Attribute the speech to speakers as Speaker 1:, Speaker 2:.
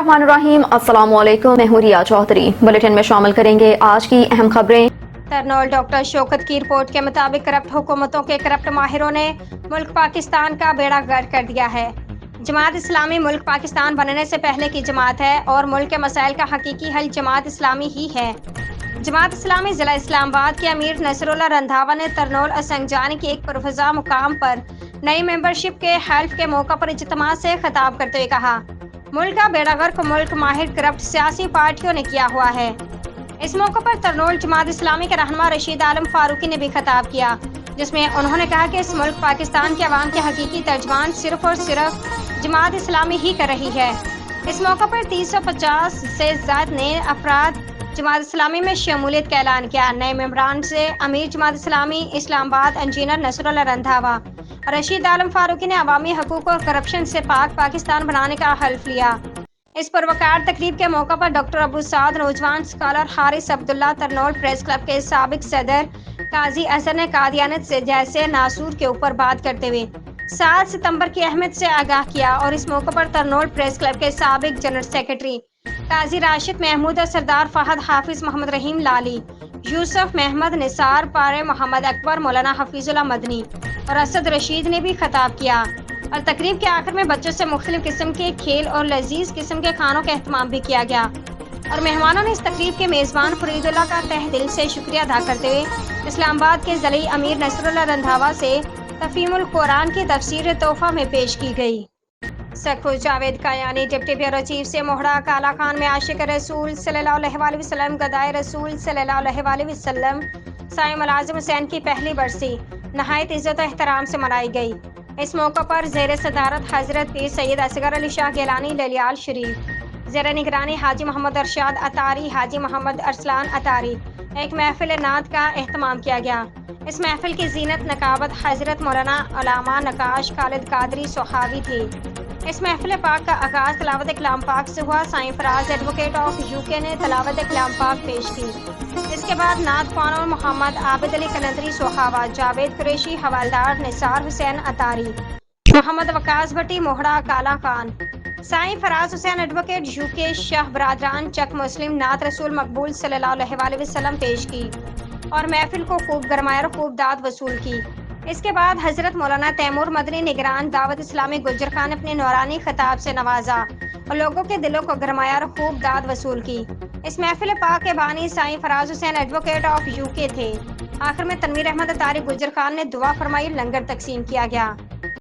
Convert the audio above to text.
Speaker 1: बिस्मिल्लाहिर्रहमानिर्रहीम। अस्सलाम वालेकुम। मैं हूं रिया चौधरी। बुलेटिन में शामिल करेंगे आज की अहम खबरें।
Speaker 2: कर्नल डॉक्टर शौकत की रिपोर्ट के मुताबिक करप्ट हुकूमतों के करप्ट माहिरों ने मुल्क पाकिस्तान का बेड़ा गर्क कर दिया है। जमात इस्लामी मुल्क पाकिस्तान बनने से पहले की जमात है और मुल्क के मसाइल का हकीकी हल जमात इस्लामी ही है। जमात इस्लामी ज़िला इस्लामाबाद के अमीर नसरुल्लाह रंधावा ने तरनोल असंगजानी के एक पुरफजा मुकाम पर नई मेंबरशिप के हल्फ के मौका पर इज्तिमा से खिताब करते हुए कहा, मुल्क का बेड़ा गर्क मुल्क माहिर करप्ट सियासी पार्टियों ने किया हुआ है। इस मौके पर तरनोल जमात इस्लामी के रहनुमा रशीद आलम फारूकी ने भी खिताब किया, जिसमें उन्होंने कहा कि इस मुल्क पाकिस्तान के अवाम के हकीकी तर्जमान सिर्फ और सिर्फ जमात इस्लामी ही कर रही है। इस मौके पर 350 से ज्यादा नए अफराद जमात इस्लामी में शमूलियत का ऐलान किया। नए मेंबरान से अमीर जमात इस्लामी इस्लामाबाद इंजीनियर नसरुल्लाह रंधावा और रशीद आलम फारूकी ने अवामी हकूक और करप्शन से पाक पाकिस्तान बनाने का हल्फ लिया। इस पुरवकार तकरीब के मौका पर डॉक्टर अबू साद, नौजवान scholar Haris Abdullah, तरनोल press club के साबिक सदर काजी अजहर ने कादियानत से जैसे नासूर के ऊपर बात करते हुए 7 सितंबर की अहमियत से आगाह किया और इस मौके पर तरनोल प्रेस क्लब के साबिक जनरल सेक्रेटरी काजी राशिद महमूद और सरदार फहद हाफिज मोहम्मद रहीम लाली, यूसुफ महमद निसार पारे, मोहम्मद अकबर, मौलाना हफीजुल्लाह मदनी और असद रशीद ने भी खिताब किया। और तकरीब के आखिर में बच्चों से मुख्तलिफ किस्म के खेल और लजीज किस्म के खानों का एहतमाम भी किया गया और मेहमानों ने इस तकरीब के मेज़बान फरीदुल्लाह का तहे दिल से शुक्रिया अदा करते हुए इस्लामाबाद के ज़िले अमीर नसरुल्लाह रंधावा से तफहीमुल कुरान की तफसीर तोहफा में पेश की गई। सकफुल जावेद कायानी डिप्टी ब्यूरो चीफ से मोहड़ा काला खान में आशिक रसूल सल्लल्लाहु अलैहि वसल्लम, गदाए रसूल सल्लल्लाहु अलैहि वसल्लम साईं मुलाजिम हुसैन की पहली बरसी नहायत इज्जत और एहतराम से मनाई गई। इस मौका पर ज़ेर सदारत हजरत पीर सैयद असगर अली शाह गिलानी ललियाल शरीफ, ज़ेर निगरानी हाजी मोहम्मद अरशाद अतारी, हाजी मोहम्मद अरसलान अतारी एक महफिल नात का एहतमाम किया गया। इस महफिल की जीनत नकाबत हजरत मौलाना अलामा नकाश खालिद कादरी सोहावी थी। इस महफिल पाक का आगाज तलावत कलाम पाक से हुआ। Sain Faraz advocate of UK ने तलावत कलाम पाक पेश की। इसके बाद नात ख्वानों मोहम्मद आबिद अली कलंदरी सोहावा, जावेद कुरैशी हवालदार, निसार हुसैन अतारी, मोहम्मद वकास भट्टी मोहड़ा काला खान, साईं फराज हुसैन एडवोकेट यूके, शाह बरादरान चक मुस्लिम नात रसूल मकबूल सल्लल्लाहु अलैहि वसल्लम पेश की और महफिल को खूब गरमाया और खूब दाद वसूल की। इसके बाद हजरत मौलाना तैमूर मदनी निगरान दावत इस्लामी गुज्जर खान ने अपने नौरानी खिताब से नवाजा और लोगों के दिलों को गरमाया और खूब दाद वसूल की। इस महफिल पाक के बानी Sain Faraz Hussain advocate of UK थे। आखिर में तनवीर अहमद अतारी गुज्जर खान ने दुआ फरमाई, लंगर तकसीम किया गया।